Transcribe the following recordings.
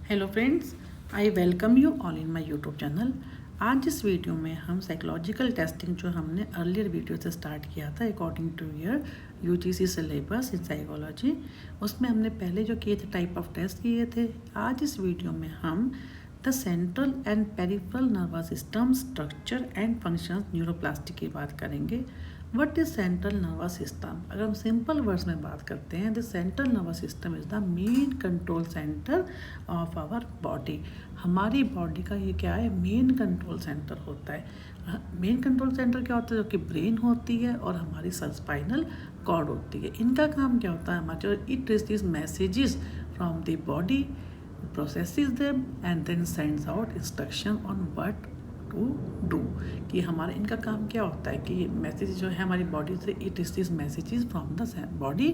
Hello friends, I welcome you all in my YouTube channel. आज इस video में हम साइकोलॉजिकल टेस्टिंग जो हमने अर्लियर वीडियो से स्टार्ट किया था according two year UGC syllabus in psychology, उसमें हमने पहले जो किए थे टाइप ऑफ टेस्ट किए थे। आज इस वीडियो में हम the central and peripheral nervous system structure and functions neuroplastic की बात करेंगे। What is central nervous system? अगर हम सिंपल वर्ड्स में बात करते हैं, the central nervous system is the main control centre of our body. हमारी बॉडी का ये क्या है? मेन कंट्रोल सेंटर होता है। मेन कंट्रोल सेंटर क्या होता है? जो कि ब्रेन होती है और हमारी स्पाइनल कॉर्ड होती है। इनका काम क्या होता है? हमारे it receives messages from the body, processes them and then sends out instruction on what to do। कि हमारा इनका काम क्या होता है कि मैसेज जो है हमारी बॉडी से it receives messages from the body,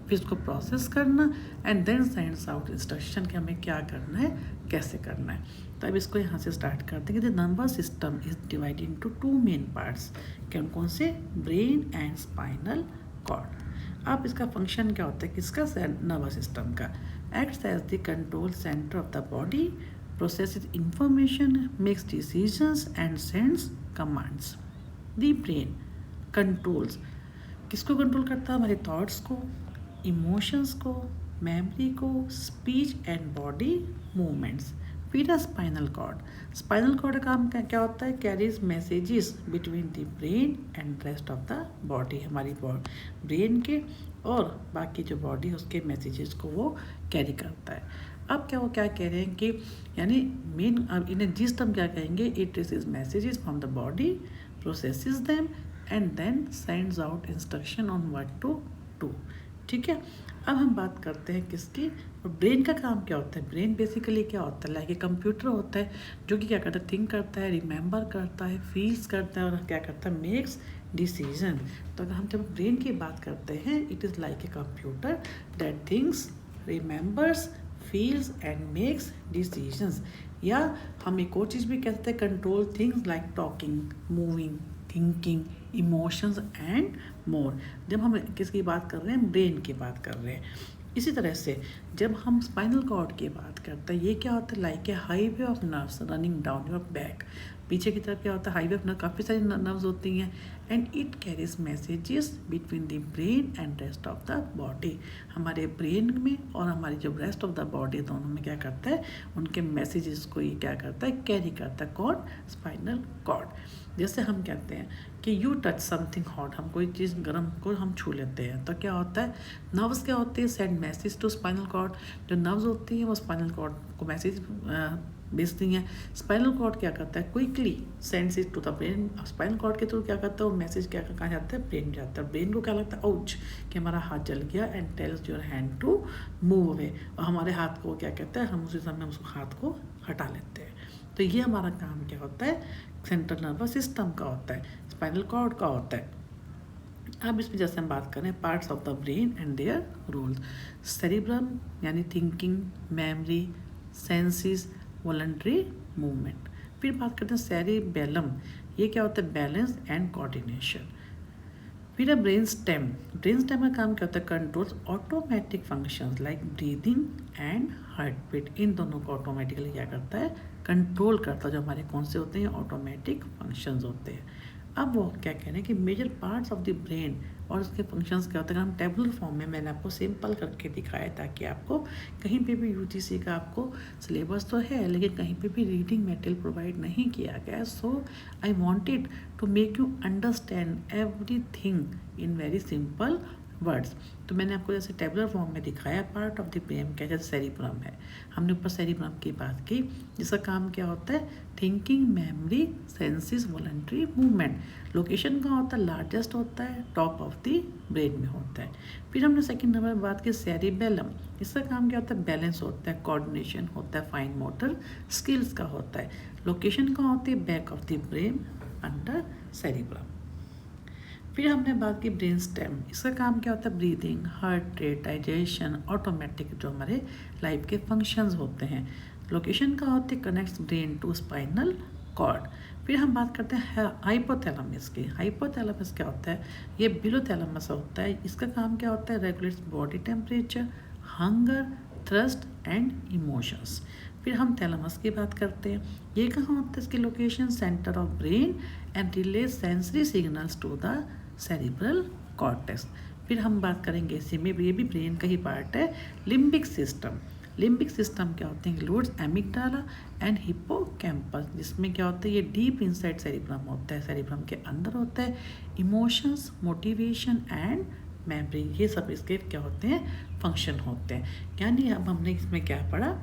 फिर उसको प्रोसेस करना and then sends out instruction कि हमें क्या करना है, कैसे करना है। तो अब इसको यहाँ से स्टार्ट करते हैं कि the nervous system is divided into two main parts. कौन कौन से? Brain and spinal cord. अब इसका फंक्शन क्या होता है किसका? नर्वस सिस्टम का। Acts as the control center of the body, processes information, makes decisions and sends commands। The brain controls, किसको कंट्रोल करता है? हमारे थॉट्स को, इमोशंस को, मेमोरी को, स्पीच एंड बॉडी मूवमेंट्स। फिर स्पाइनल कॉर्ड का काम क्या होता है? Carries messages between the brain and rest of the body. हमारी ब्रेन के और बाकी जो बॉडी उसके मैसेजेस को वो कैरी करता है। अब क्या वो क्या कह रहे हैं कि यानी मेन, अब इन्हें जिस हम क्या कहेंगे? It receives messages from the body, processes them and then sends out instruction on what to do. ठीक है, अब हम बात करते हैं किसकी? ब्रेन का काम क्या होता है? ब्रेन बेसिकली क्या होता है? लाइक ए कंप्यूटर होता है जो कि क्या करता है? थिंक करता है, रिमेंबर करता है, फील्स करता है और क्या करता है? Makes decision. तो अगर हम जब ब्रेन की बात करते हैं, it is like a computer that thinks, remembers, feels and makes decisions. या हम एक और चीज़ भी कह सकते हैं, control things like talking, moving, thinking, emotions and more. जब हम किसकी बात कर रहे हैं? ब्रेन की बात कर रहे हैं। इसी तरह से जब हम स्पाइनल कॉर्ड की बात करते हैं, ये क्या होता है? Like a highway of nerves running down your back. पीछे की तरफ क्या होता है? हाईवे ऑफ नर्व, काफ़ी सारी नर्व्स होती हैं and it carries messages between the brain and rest of the body. हमारे ब्रेन में और हमारी जो रेस्ट ऑफ द बॉडी दोनों में क्या करता है? उनके मैसेजेस को ये क्या करता है? कैरी करता है। कौन? Spinal cord. जैसे हम कहते हैं कि यू टच समथिंग हॉट, हम कोई चीज़ गर्म को हम छू लेते हैं तो क्या होता है? नर्व्स क्या होती है? Send message to spinal cord. जो नर्व्स होती हैं वो स्पाइनल कॉर्ड को मैसेज भेजती हैं। स्पाइनल कॉर्ड क्या करता है? Quickly sends it to the brain. Spinal cord के थ्रू क्या करता है? वो मैसेज क्या कहाँ जाता है? ब्रेन जाता है। ब्रेन को क्या लगता है? आउच, कि हमारा हाथ जल गया and tells your hand to move away. और हमारे हाथ को क्या कहता है? हम उसी समय उस हाथ को हटा लेते हैं। तो ये हमारा काम क्या होता है? सेंट्रल नर्वस सिस्टम का होता है, स्पाइनल कॉर्ड का होता है। अब इसमें जैसे हम बात करें parts of the brain and their roles. Cerebrum यानी thinking, memory, senses, voluntary movement. फिर बात करते हैं सेरिबेलम, ये क्या होता है? Balance and coordination. फिर है ब्रेन स्टेम। ब्रेन स्टेम का काम क्या होता है? Controls automatic functions like breathing and heart beat. इन दोनों को ऑटोमेटिकली क्या करता है? कंट्रोल करता है। जो हमारे कौन से होते हैं? ऑटोमेटिक फंक्शंस होते हैं। अब वो क्या कह रहे हैं कि major parts of the brain और उसके फंक्शंस क्या होते हैं? हम टेबुलर फॉर्म में मैंने आपको सिंपल करके दिखाया ताकि आपको कहीं पे भी यूजीसी का आपको सिलेबस तो है लेकिन कहीं पे भी रीडिंग मटेरियल प्रोवाइड नहीं किया गया। So I wanted to make you understand everything in very simple words. तो मैंने आपको जैसे टेबुलर फॉर्म में दिखाया पार्ट ऑफ द ब्रेन क्या, जैसे सेरिब्रम है, हमने ऊपर सेरिब्रम की बात की जिसका काम क्या होता है? Thinking, memory, senses, voluntary movement. Location कहाँ होता है? लार्जेस्ट होता है, टॉप ऑफ द ब्रेन में होता है। फिर हमने सेकंड नंबर में बात की सेरिबेलम। इसका काम क्या होता है? बैलेंस होता है, कोऑर्डिनेशन होता है, फाइन मोटर स्किल्स का होता है। लोकेशन कहाँ होती है? Back of the brain under cerebrum. फिर हमने बात की ब्रेन स्टेम। इसका काम क्या होता है? Breathing, heart rate, digestion, automatic जो हमारे लाइफ के फंक्शंस होते हैं। लोकेशन का होती है? Connects brain to spinal cord. फिर हम बात करते हैं हाइपोथैलेमस की। हाइपोथैलेमस क्या होता है? ये बिलो थैलेमस होता है। इसका काम क्या होता है? Regulates body temperature, hunger, thrust and emotions. फिर हम थैलेमस की बात करते हैं। ये कहाँ होता है? इसकी location centre of brain and relay sensory signals to the cerebral cortex. फिर हम बात करेंगे इसी में, ये भी ब्रेन का ही पार्ट है, लिम्बिक सिस्टम। लिम्बिक सिस्टम क्या होते हैं? इंक्लूड्स एमिगडाला एंड हिप्पोकैम्पस, जिसमें क्या होता है? ये डीप इनसाइड सेरिब्रम होता है, सेरिब्रम के अंदर होता है। इमोशंस, मोटिवेशन एंड मेमोरी, ये सब इसके क्या होते हैं? फंक्शन होते हैं। यानी अब हमने इसमें क्या पढ़ा?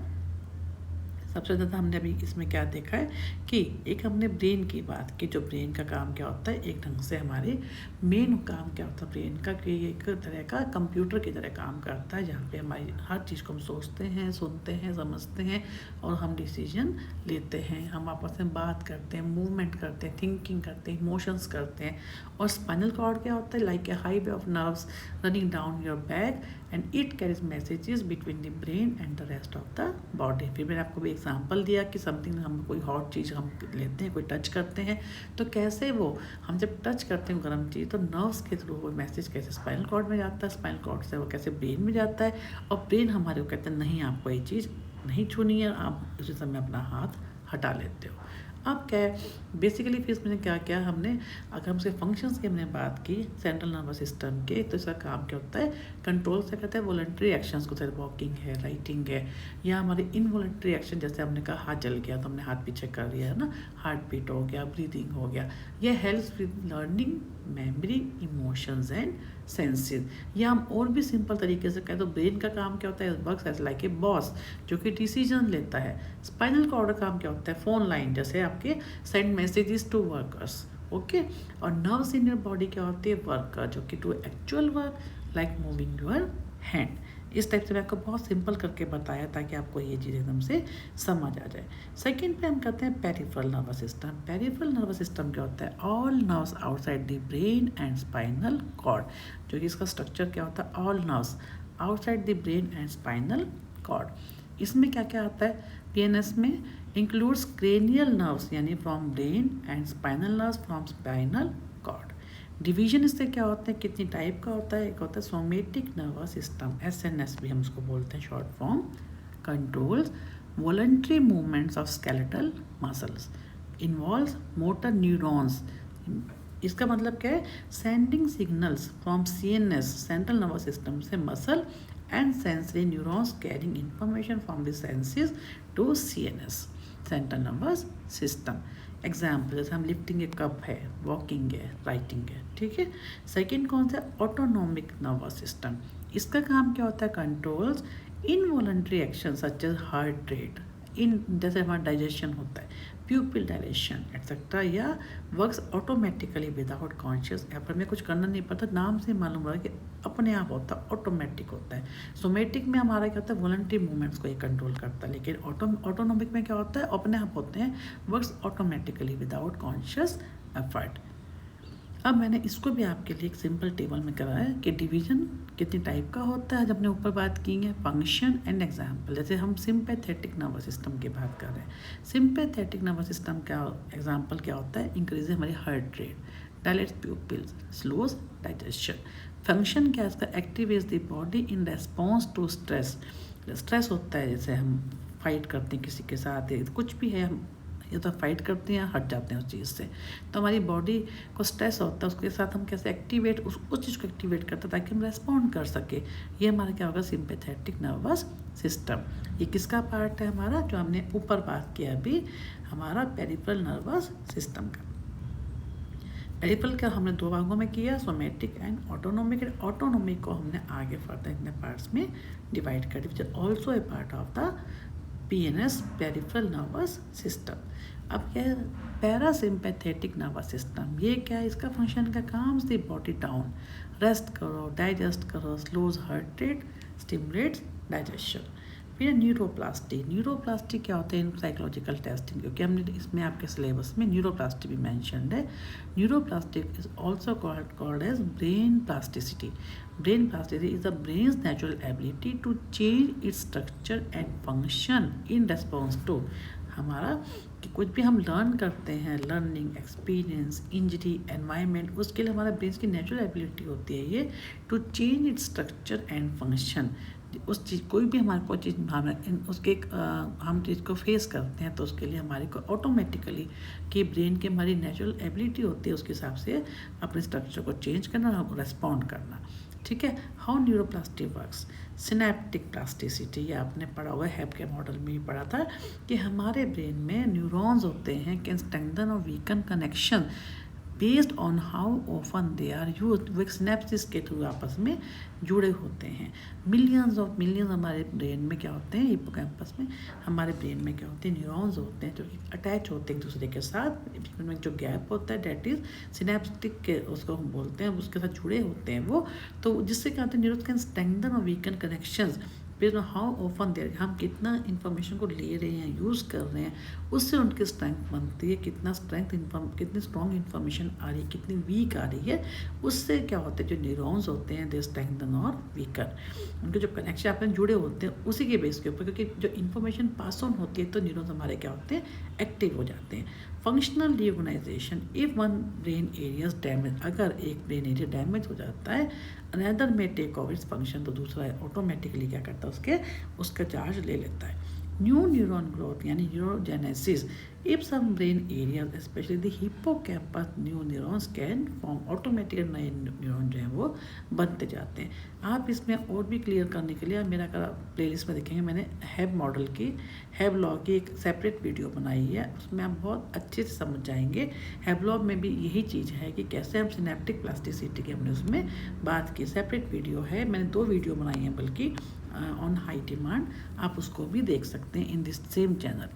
सबसे ज़्यादा हमने अभी इसमें क्या देखा है कि एक हमने ब्रेन की बात की, जो ब्रेन का काम क्या होता है, एक ढंग से हमारे मेन काम क्या होता है ब्रेन का, कि एक तरह का कंप्यूटर की तरह काम करता है, जहाँ पे हमारी हर चीज़ को हम सोचते हैं, सुनते हैं, समझते हैं और हम डिसीजन लेते हैं। हम आपस में बात करते हैं, मूवमेंट करते हैं, थिंकिंग करते हैं, इमोशंस करते हैं। और स्पाइनल कॉर्ड क्या होता है? Like a highway of nerves running down your back and it carries messages between the brain and the rest of the body. फिर मैंने आपको भी एग्जांपल दिया कि समथिंग, हम कोई हॉट चीज़ हम लेते हैं, कोई टच करते हैं, तो कैसे वो हम जब टच करते हैं गर्म चीज़, तो नर्व्स के थ्रू वो मैसेज कैसे स्पाइनल कॉर्ड में जाता है, स्पाइनल कॉर्ड से वो कैसे ब्रेन में जाता है, और ब्रेन हमारे को कहते हैं नहीं, आपको ये चीज़ नहीं छूनी है, आप उसी समय अपना हाथ हटा लेते हो। अब क्या है बेसिकली, फिर इसमें क्या क्या हमने, अगर हम उसके फंक्शंस की हमने बात की सेंट्रल नर्वस सिस्टम के, तो इसका काम क्या होता है? कंट्रोल से करता है वॉलंटरी एक्शंस को, जैसे वॉकिंग है, राइटिंग है, या हमारे इनवॉलंटरी एक्शन, जैसे हमने कहा हाथ जल गया तो हमने हाथ पीछे कर लिया है ना, हार्ट बीट हो गया, ब्रीदिंग हो गया। ये helps with learning, memory, emotions and senses. या हम और भी सिंपल तरीके से कहें तो ब्रेन का काम क्या होता है? Works as like a boss, जो कि डिसीजन लेता है। स्पाइनल कॉर्ड का काम क्या होता है? फोन लाइन, जैसे आपके send messages to workers, okay. और नर्व्स इन योर बॉडी क्या होती है? वर्कर, जो कि to actual work like moving your hand. इस टाइप से मैं आपको बहुत सिंपल करके बताया ताकि आपको ये चीज़ एकदम से समझ आ जाए। सेकेंड पे हम कहते हैं peripheral nervous system. Peripheral nervous system क्या होता है? All nerves outside the brain and spinal cord, जो कि इसका स्ट्रक्चर क्या होता है? All nerves outside the brain and spinal cord. इसमें क्या क्या आता है? पीएनएस में इंक्लूड्स क्रेनियल नर्व्स, यानी from brain, and spinal nerves from spinal cord. Division इससे क्या होते हैं? कितनी टाइप का होता है? एक होता है सोमेटिक नर्वस सिस्टम, एसएनएस भी हम उसको बोलते हैं short form, controls voluntary movements of skeletal muscles, involves motor neurons. इसका मतलब क्या है? Sending signals from CNS, central nervous system, से muscle and sensory neurons carrying information from the senses to CNS, central nervous system. Example, जैसे हम lifting a cup है, walking है, writing है, ठीक है। सेकेंड कौन सा? Autonomic nervous system. इसका काम क्या होता है? Controls involuntary action such as heart rate, इन जैसे हमारा डाइजेशन होता है, प्यूपिल डायलेशन एक्सेट्रा, या works automatically without conscious effort, में कुछ करना नहीं पड़ता, नाम से मालूम हो रहा है कि अपने आप होता है, ऑटोमेटिक होता है। सोमेटिक में हमारा क्या होता है? वॉलंटरी मूवमेंट्स को ये कंट्रोल करता है, लेकिन ऑटोनोमिक में क्या होता है? अपने आप होते हैं, works automatically without conscious effort. अब मैंने इसको भी आपके लिए एक सिंपल टेबल में कराया है कि डिवीजन कितनी टाइप का होता है, जब हमने ऊपर बात की है, फंक्शन एंड एग्जाम्पल। जैसे हम सिंपैथेटिक नर्वस सिस्टम की बात कर रहे हैं, सिंपैथेटिक नर्वस सिस्टम का एग्जाम्पल क्या होता है? इंक्रीज हमारी heart rate, dilates pupils, slows digestion. Function क्या है इसका? Activates the body in response to stress. Stress होता है, जैसे हम फाइट करते हैं किसी के साथ, कुछ भी है, हम या तो फाइट करते हैं या हट जाते हैं उस चीज़ से, तो हमारी बॉडी को स्ट्रेस होता है, उसके साथ हम कैसे एक्टिवेट उस चीज़ को एक्टिवेट करते हैं ताकि हम रेस्पॉन्ड कर सके। ये हमारा क्या होगा? Sympathetic nervous system. ये किसका पार्ट है हमारा? जो हमने ऊपर बात किया अभी, हमारा पेरिफेरल नर्वस सिस्टम का। पेरिफेरल का हमने दो भागों में किया, सोमेटिक एंड ऑटोनोमिक। ऑटोनोमिक को हमने आगे फर्दर इतने पार्ट्स में डिवाइड कर दिया, also a part of the PNS, peripheral nervous system. अब क्या है? Parasympathetic nervous system. ये क्या है? इसका फंक्शन का काम दी बॉडी डाउन, रेस्ट करो, डाइजेस्ट करो, slows heart rate, stimulates digestion. फिर न्यूरोप्लास्टी। न्यूरोप्लास्टी क्या होता है इन साइकोलॉजिकल टेस्टिंग, क्योंकि हमने इसमें आपके सिलेबस में न्यूरोप्लास्टी भी मैंशनड है। Neuroplastic is also called as brain plasticity. Brain plasticity is the brain's natural ability to change its structure and function in response to, हमारा कि कुछ भी हम लर्न करते हैं, लर्निंग, एक्सपीरियंस, इंजरी, एनवायरनमेंट, उसके लिए हमारा ब्रेन की नेचुरल एबिलिटी होती है ये to change its structure and function, उस चीज़ कोई भी हमारे को चीज़ हम चीज़ को फेस करते हैं तो उसके लिए हमारे को ऑटोमेटिकली कि ब्रेन की हमारी नेचुरल एबिलिटी होती है उसके हिसाब से अपने स्ट्रक्चर को चेंज करना और रेस्पॉन्ड करना। ठीक है। How neuroplasty works, synaptic plasticity, ये आपने पढ़ा हुआ है, हेब के मॉडल में भी पढ़ा था कि हमारे ब्रेन में न्यूरॉन्स होते हैं कैन स्ट्रेंथन और weaken connection based on how often they are use. वो एक सिनेप्सिस के थ्रू आपस में जुड़े होते हैं। मिलियंस हमारे ब्रेन में क्या होते हैं, हिप्पोकैम्पस में हमारे ब्रेन में क्या होते हैं, न्यूरॉन्स होते हैं जो कि अटैच होते हैं एक दूसरे के साथ। में जो गैप होता है डेट इज सिनेप्टिक के, उसको हम बोलते हैं, उसके साथ जुड़े होते हैं वो। तो जिससे क्या होता है, न्यूरॉन्स कैन स्ट्रेंथन और weaken connections based on how often they're, हम कितना इन्फॉर्मेशन को ले रहे हैं, यूज़ कर रहे हैं, उससे उनकी स्ट्रेंथ बनती है। कितना कितनी स्ट्रॉन्ग इन्फॉर्मेशन आ रही है, कितनी वीक आ रही है, उससे क्या होता है जो न्यूरॉन्स होते हैं दे स्ट्रेंथन और वीकर। उनके जो कनेक्शन आपस में जुड़े होते हैं उसी के बेस के ऊपर, क्योंकि जो इन्फॉर्मेशन पास ऑन होती है तो न्यूरॉन्स हमारे क्या होते हैं, एक्टिव हो जाते हैं। Functional reorganisation, if one brain areas damage, अगर एक ब्रेन एरिया डैमेज हो जाता है अनदर में टेक ओवर इट्स फंक्शन, तो दूसरा ऑटोमेटिकली क्या करता है, उसका चार्ज ले लेता है। न्यू न्यूरॉन ग्रोथ यानी neurogenesis, if some brain areas especially the hippocampus new neurons can form, automatic नए न्यूरॉन जो हैं वो बनते जाते हैं। आप इसमें और भी क्लियर करने के लिए मेरा प्लेलिस्ट में देखेंगे, मैंने हैब मॉडल की, हैब लॉ की एक सेपरेट वीडियो बनाई है, उसमें आप बहुत अच्छे से समझ जाएंगे। हैब लॉ में भी यही चीज़ है कि कैसे हम सिनेप्टिक प्लास्टिसिटी की हमने उसमें बात की, सेपरेट वीडियो है, मैंने 2 वीडियो बनाई हैं बल्कि ऑन हाई डिमांड, आप उसको भी देख सकते हैं इन दिस सेम चैनल।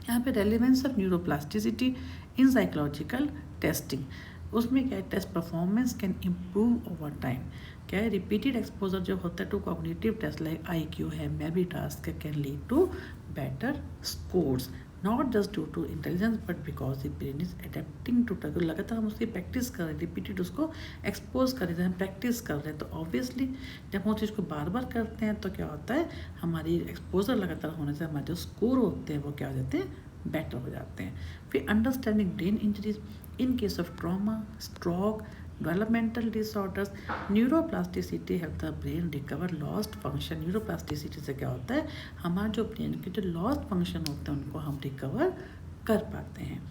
यहाँ पे relevance of neuroplasticity in psychological testing, उसमें क्या है, test performance can improve over time. क्या है, रिपीटेड एक्सपोजर जो होता है to cognitive test like IQ है, maybe task can lead to better scores, not just due to intelligence but because the brain is adapting to टर्गल। लगातार हम उसकी प्रैक्टिस कर रहे हैं, रिपीटेड उसको एक्सपोज कर रहे हैं, हम प्रैक्टिस कर रहे हैं, तो ऑब्वियसली जब हम उस चीज़ को बार बार करते हैं तो क्या होता है, हमारी एक्सपोजर लगातार होने से हमारे जो स्कोर होते हैं वो क्या हो जाते हैं, बेटर हो जाते हैं। फिर understanding brain injuries in case of trauma, stroke, developmental disorders, neuroplasticity help the brain recover lost function. Neuroplasticity से क्या होता है, हमारे जो ब्रेन के जो लॉस्ट फंक्शन होते हैं उनको हम रिकवर कर पाते हैं।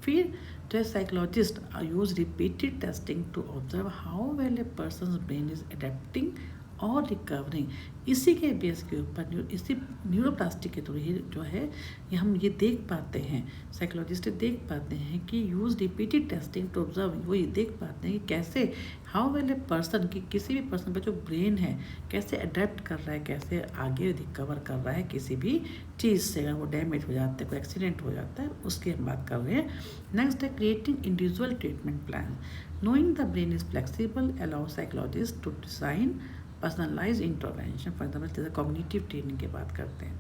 फिर जो psychologist use repeated testing to observe how well a person brain is adapting और रिकवरिंग। इसी के बेस के ऊपर इसी न्यूरोप्लास्टिक के थ्रू ही जो है ये हम ये देख पाते हैं, साइकोलॉजिस्ट देख पाते हैं कि use repeated testing to observe, वो ये देख पाते हैं कि कैसे हाउ वेल ए पर्सन, कि किसी भी पर्सन का जो ब्रेन है कैसे अडेप्ट कर रहा है, कैसे आगे रिकवर कर रहा है किसी भी चीज़ से। अगर वो डैमेज हो जाता है, कोई एक्सीडेंट हो जाता है, उसकी हम बात कर रहे हैं। नेक्स्ट है creating individual treatment plan, knowing the brain is flexible allow psychologist to design personalize intervention. For example जैसे कॉग्निटिव ट्रेनिंग की बात करते हैं,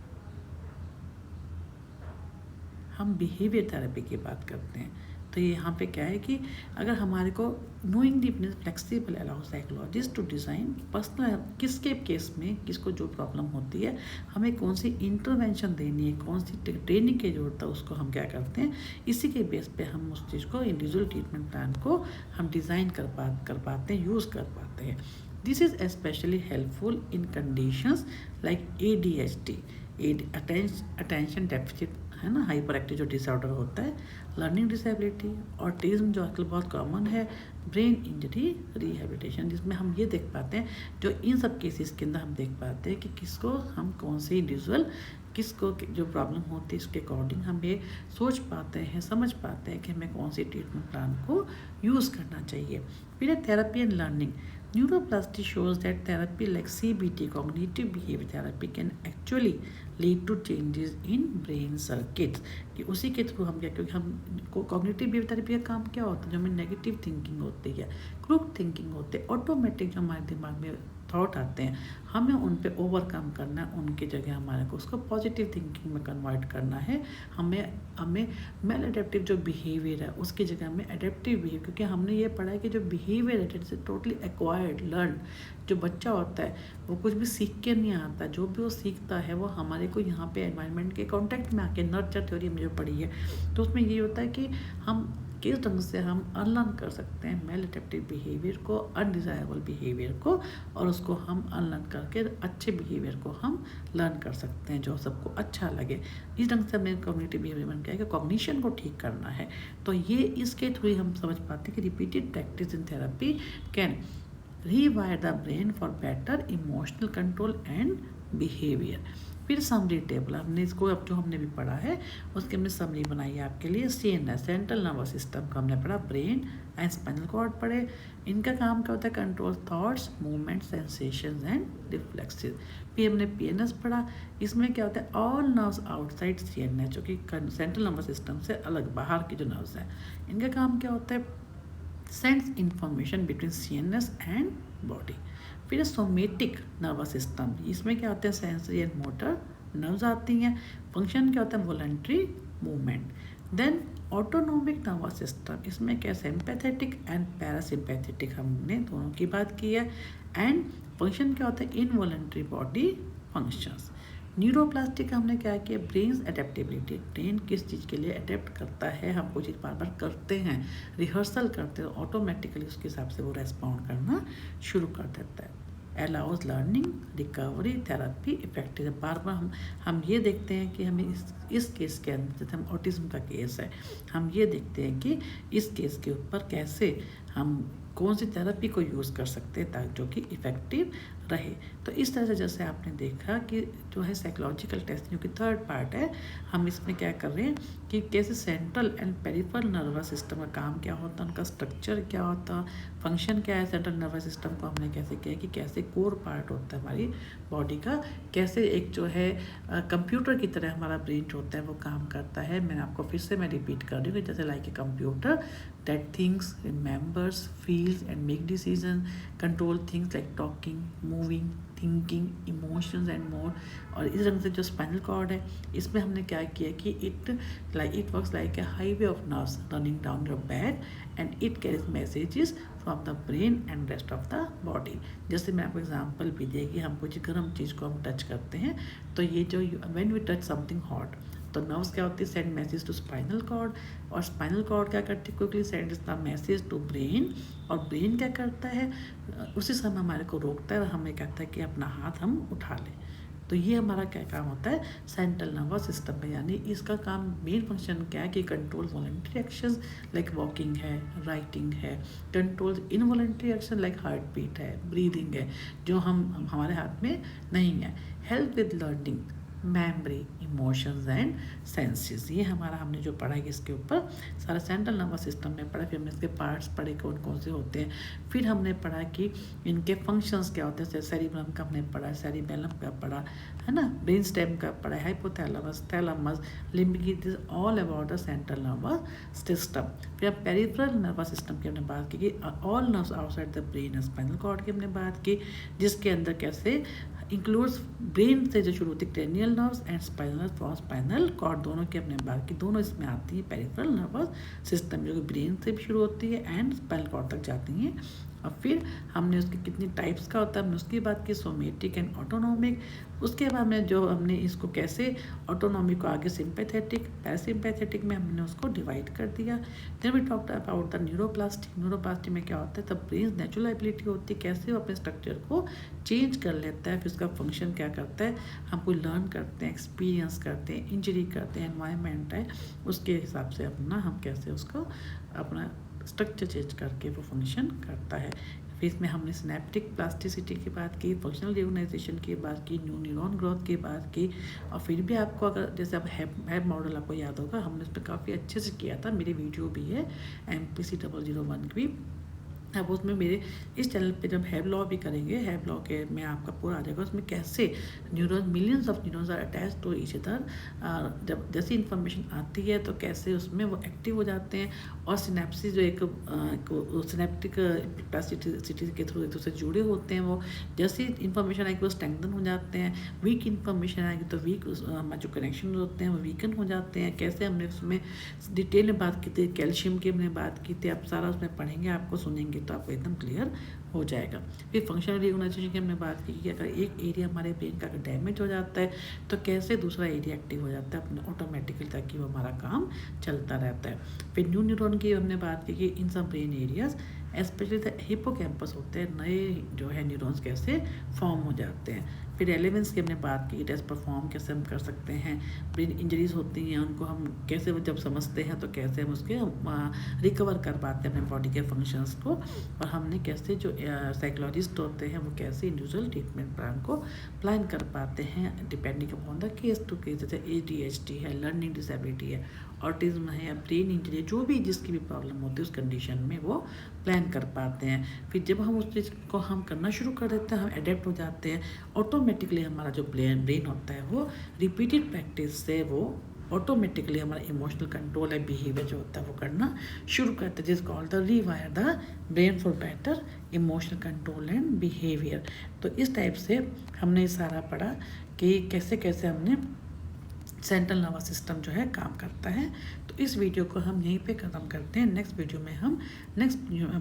हम बिहेवियर थेरेपी की बात करते हैं, तो ये यहाँ पे क्या है कि अगर हमारे को knowing the brain flexible allow psychologist to design personal, किसके केस में किसको जो प्रॉब्लम होती है, हमें कौन सी इंटरवेंशन देनी है, कौन सी ट्रेनिंग की जरूरत है, उसको हम क्या करते हैं, इसी के बेस पे हम उस चीज़ को इंडिविजुअल ट्रीटमेंट प्लान को हम डिज़ाइन कर पाते हैं, यूज़ कर पाते हैं। This is especially helpful in conditions like ADHD, attention deficit है ना, हाइपर एक्टिव जो डिसऑर्डर होता है, लर्निंग डिसेबिलिटी, ऑटिज्म जो आजकल बहुत कॉमन है, ब्रेन इंजरी रिहेबिलिटेशन, जिसमें हम ये देख पाते हैं, जो इन सब केसेस के अंदर हम देख पाते हैं कि किसको हम कौन सी इंडिविजुअल, किसको जो प्रॉब्लम होती है उसके अकॉर्डिंग हम ये सोच पाते हैं, समझ पाते हैं कि हमें कौन सी ट्रीटमेंट प्लान को यूज़ करना चाहिए। फिर therapy and learning, neuroplasty shows that therapy like CBT, cognitive behavior therapy, can actually lead to changes in brain circuits। कि उसी के थ्रू हम क्या, क्योंकि हम कॉग्निटिव बिहेवियर थेरेपी का काम क्या होता है, जो हमें नेगेटिव थिंकिंग होती है, क्रूक थिंकिंग होते हैं, ऑटोमेटिक जो हमारे दिमाग में थॉट आते हैं, हमें उन पे ओवरकम करना है, उनकी जगह हमारे को उसको पॉजिटिव थिंकिंग में कन्वर्ट करना है। हमें मेल एडेप्टिव जो बिहेवियर है उसकी जगह हमें एडेप्टिव बिहेवियर, क्योंकि हमने ये पढ़ा है कि जो बिहेवियर है इट्स टोटली एक्वायर्ड लर्न। जो बच्चा होता है वो कुछ भी सीख के नहीं आता, जो भी वो सीखता है वो हमारे को यहाँ पे एनवायरनमेंट के कांटेक्ट में आके, नर्चर थ्योरी में जो पढ़ी है, तो उसमें ये होता है कि हम किस ढंग से हम अनलर्न कर सकते हैं मेल एडेप्टिव बिहेवियर को, अनडिज़ायरेबल बिहेवियर को, और उसको हम अनलर्न करके अच्छे बिहेवियर को हम लर्न कर सकते हैं जो सबको अच्छा लगे। इस ढंग से हमने कॉग्निटिव बिहेवियर में क्या है कि कॉग्निशन को ठीक करना है। तो ये इसके थ्रू हम समझ पाते हैं कि repeated practice in therapy can रीवायर the brain for better emotional control and behaviour. फिर समरी टेबल, हमने इसको अब जो हमने भी पढ़ा है उसकी हमने समरी बनाई है आपके लिए। CNS सेंट्रल नर्वस सिस्टम का हमने पढ़ा, ब्रेन एंड स्पाइनल कॉर्ड पढ़े। इनका काम क्या होता है? Control thoughts, movement, sensations and reflexes. फिर हमने PNS पढ़ा, इसमें क्या होता है? ऑल नर्व्स आउटसाइड CNS, जो कि सेंट्रल नर्वस सिस्टम से अलग बाहर के जो नर्व्स हैं, इनका काम क्या होता है? Sense information between CNS and body. फिर सोमेटिक नर्वस सिस्टम, इसमें क्या होते हैं? सेंसरी एंड मोटर नर्व्स आती हैं। फंक्शन क्या होता है? Voluntary movement. Then autonomic nervous system, इसमें क्या? सिंपैथेटिक एंड पैरासिम्पैथेटिक, हमने दोनों की बात की है। एंड फंक्शन क्या होता है? Involuntary body functions. न्यूरोप्लास्टिक हमने क्या किया? ब्रेन एडेप्टेबिलिटी, ब्रेन किस चीज़ के लिए अडेप्ट करता है, हम कोई चीज़ बार बार करते हैं, रिहर्सल करते हैं, ऑटोमेटिकली उसके हिसाब से वो रेस्पॉन्ड करना शुरू कर देता है। Allows learning, recovery, therapy effective. बार बार हम ये देखते हैं कि हमें इस केस के अंदर, जैसे हम ऑटिज्म का केस है, हम ये देखते हैं कि इस केस के ऊपर कैसे हम कौन सी थेरेपी को यूज़ कर सकते हैं ताकि जो कि इफ़ेक्टिव रहे। तो इस तरह से जैसे आपने देखा कि जो है साइकोलॉजिकल टेस्ट जो कि थर्ड पार्ट है, हम इसमें क्या कर रहे हैं कि कैसे central and peripheral nervous system का काम क्या होता है, उनका स्ट्रक्चर क्या होता, फंक्शन क्या है सेंट्रल नर्वस सिस्टम को हमने कैसे किया कि कैसे कोर पार्ट होता है हमारी बॉडी का, कैसे एक जो है कंप्यूटर की तरह हमारा ब्रेन जो होता है वो काम करता है। मैंने आपको फिर से मैं रिपीट कर रही हूँ कि जैसे like a computer that thinks, remembers, feels and make decisions, control things like talking, moving, thinking, emotions and more। और इस रंग से जो स्पाइनल कॉर्ड है, इसमें हमने क्या किया कि it works like a highway of nerves running down your back and it carries messages from the brain and rest of the body। जैसे मैं आपको एग्जांपल भी दिया कि हम कुछ गर्म चीज़ को हम टच करते हैं, तो ये जो when we touch something hot, तो नर्व्स क्या होती है? Send message to spinal cord, और स्पाइनल कॉर्ड क्या करती है? Quickly send the message to brain, और ब्रेन क्या करता है? उसी समय हमारे को रोकता है और हमें कहता है कि अपना हाथ हम उठा लें। तो ये हमारा क्या काम होता है सेंट्रल नर्वस सिस्टम में, यानी इसका काम मेन फंक्शन क्या है कि control voluntary actions like walking है, राइटिंग है, control involuntary action like heart beat है, ब्रीदिंग है, जो हम हमारे हाथ में नहीं है। Help with learning, memory, emotions and senses, ये हमारा हमने जो पढ़ा है इसके ऊपर सारा सेंट्रल नर्वस सिस्टम में पढ़ा। फिर हमने इसके पार्ट्स पढ़े कौन कौन से होते हैं, फिर हमने पढ़ा कि इनके फंक्शंस क्या होते हैं। जैसे सेरिब्रम का हमने पढ़ा, सेरिबेलम का पढ़ा है ना, ब्रेन स्टेम का पढ़ा, hypothalamus, thalamus, limbic, this all about the central nervous system. फिर हम पेरिफेरल नर्वस सिस्टम की हमने बात की कि all nerves outside the brain, spinal cord की हमने बात की, जिसके अंदर कैसे इंक्लूड्स ब्रेन से जो शुरू होती है cranial nerves and spinal from spinal cord, दोनों की हमने बात की, दोनों इसमें आती है पेरिफेरल नर्वस सिस्टम, जो कि ब्रेन से भी शुरू होती है एंड स्पाइनल कॉर्ड तक जाती हैं। और फिर हमने उसकी कितनी टाइप्स का होता है हमने उसकी बात की, सोमेटिक एंड ऑटोनॉमिक। उसके बाद में जो हमने इसको कैसे ऑटोनॉमिक को आगे सिंपैथेटिक, पैरासिम्पैथेटिक में हमने उसको डिवाइड कर दिया। Then we talked about the neuroplastic. Neuroplastic में क्या होता है? तब ब्रेन नेचुरल एबिलिटी होती है, कैसे वो अपने स्ट्रक्चर को चेंज कर लेता है, फिर उसका फंक्शन क्या करता है, हम कोई लर्न करते हैं, एक्सपीरियंस करते हैं, इंजरी करते हैं, एनवायरनमेंट है उसके हिसाब से अपना हम कैसे उसको अपना स्ट्रक्चर चेंज करके वो फंक्शन करता है। फिर इसमें हमने सिनेप्टिक प्लास्टिसिटी की बात की, फंक्शनल रिकॉग्नाइजेशन की बात की, न्यू न्यूरॉन ग्रोथ की बात की। और फिर भी आपको अगर जैसे अब हैब मॉडल आपको याद होगा, हमने उस पर काफ़ी अच्छे से किया था, मेरी वीडियो भी है MPC 001 की। अब उसमें मेरे इस चैनल पे जब हैब लॉ भी करेंगे, हैब लॉ के में आपका पूरा आ जाएगा, उसमें कैसे neuron, millions of neurons are attach to each other, जब जैसी इन्फॉर्मेशन आती है तो कैसे उसमें वो एक्टिव हो जाते हैं, और सिनेप्सिस जो एक सिनेप्टिक प्लास्टिसिटी के थ्रू एक दूसरे से जुड़े होते हैं, वो जैसी इन्फॉर्मेशन आएगी वो स्ट्रेंथन हो जाते हैं, वीक इन्फॉर्मेशन आएगी तो वीक हमारे जो कनेक्शन होते हैं वो वीकन हो जाते हैं। कैसे हमने उसमें डिटेल में बात की थी, कैल्शियम की हमने बात की थी, आप सारा उसमें पढ़ेंगे, आपको सुनेंगे करेंगे तो आपको एकदम क्लियर हो जाएगा। फिर फंक्शनल रिकॉग्नाइजेशन की हमने बात की कि अगर एक एरिया हमारे ब्रेन का डैमेज हो जाता है तो कैसे दूसरा एरिया एक्टिव हो जाता है अपने ऑटोमेटिकली, ताकि वो हमारा काम चलता रहता है। फिर न्यू न्यूरॉन की हमने बात की कि इन सब brain areas especially the hippocampus होते हैं, नए जो है न्यूरॉन्स कैसे फॉर्म हो जाते हैं। फिर एलिमेंट्स की हमने बात की, टेस्ट परफॉर्म कैसे हम कर सकते हैं। ब्रेन इंजरीज होती हैं उनको हम कैसे जब समझते हैं तो कैसे हम उसके रिकवर कर पाते हैं अपने बॉडी के फंक्शंस को, और हमने कैसे जो साइकोलॉजिस्ट होते हैं वो कैसे इंडिविजुअल ट्रीटमेंट प्लान को प्लान कर पाते हैं depending upon the case to case. जैसे ADHD है, लर्निंग डिसेबिलिटी है, ऑटिज्म है, ब्रेन इंजरी, जो भी जिसकी भी प्रॉब्लम होती है उस कंडीशन में वो प्लान कर पाते हैं। फिर जब हम उस चीज़ को हम करना शुरू कर देते हैं, हम एडेप्ट हो जाते हैं, ऑटोमेटिकली हमारा जो ब्रेन होता है वो रिपीटेड प्रैक्टिस से वो ऑटोमेटिकली हमारा इमोशनल कंट्रोल है, बिहेवियर जो होता है वो करना शुरू करता है, जिस called the रीवायर the brain for better emotional control and behaviour. तो इस टाइप से हमने सारा पढ़ा कि कैसे कैसे हमने सेंट्रल नर्वस सिस्टम जो है काम करता है। तो इस वीडियो को हम यहीं पे ख़त्म करते हैं। नेक्स्ट वीडियो में हम नेक्स्ट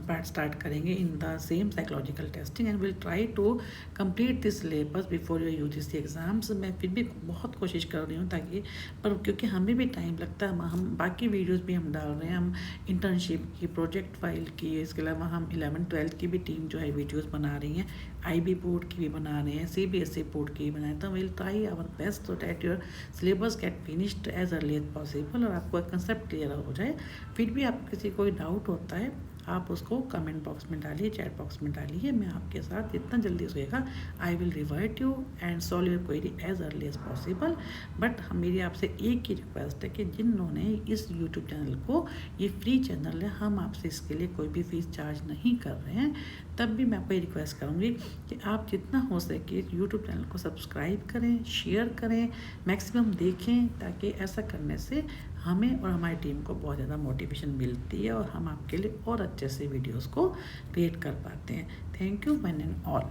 पार्ट स्टार्ट करेंगे in the same psychological testing and will try to complete this syllabus before your UGC exams. मैं फिर भी बहुत कोशिश कर रही हूँ ताकि, पर क्योंकि हमें भी टाइम लगता है, हम बाकी वीडियोज़ भी हम डाल रहे हैं, हम इंटर्नशिप की, प्रोजेक्ट फाइल की, इसके अलावा हम 11th-12th की भी टीम जो है वीडियोज़ बना रही हैं, IB बोर्ड की भी बना रहे हैं, CBSE बोर्ड की भी बनाए। तो will try our best so that your syllabus get finished as early as possible और आपको एक कंसेप्ट क्लियर हो जाए। फिर भी आप किसी कोई डाउट होता है आप उसको कमेंट बॉक्स में डालिए, चैट बॉक्स में डालिए, मैं आपके साथ जितना जल्दी होएगा I will revert you and solve your query as early as possible. But मेरी आपसे एक ही रिक्वेस्ट है कि जिन्होंने इस यूट्यूब चैनल को, ये फ्री चैनल है, हम आपसे इसके लिए कोई भी फीस चार्ज नहीं कर रहे हैं, तब भी मैं आपको ये रिक्वेस्ट करूँगी कि आप जितना हो सके यूट्यूब चैनल को सब्सक्राइब करें, शेयर करें, मैक्सिमम देखें, ताकि ऐसा करने से हमें और हमारी टीम को बहुत ज़्यादा मोटिवेशन मिलती है और हम आपके लिए और अच्छे से वीडियोस को क्रिएट कर पाते हैं। Thank you one and all.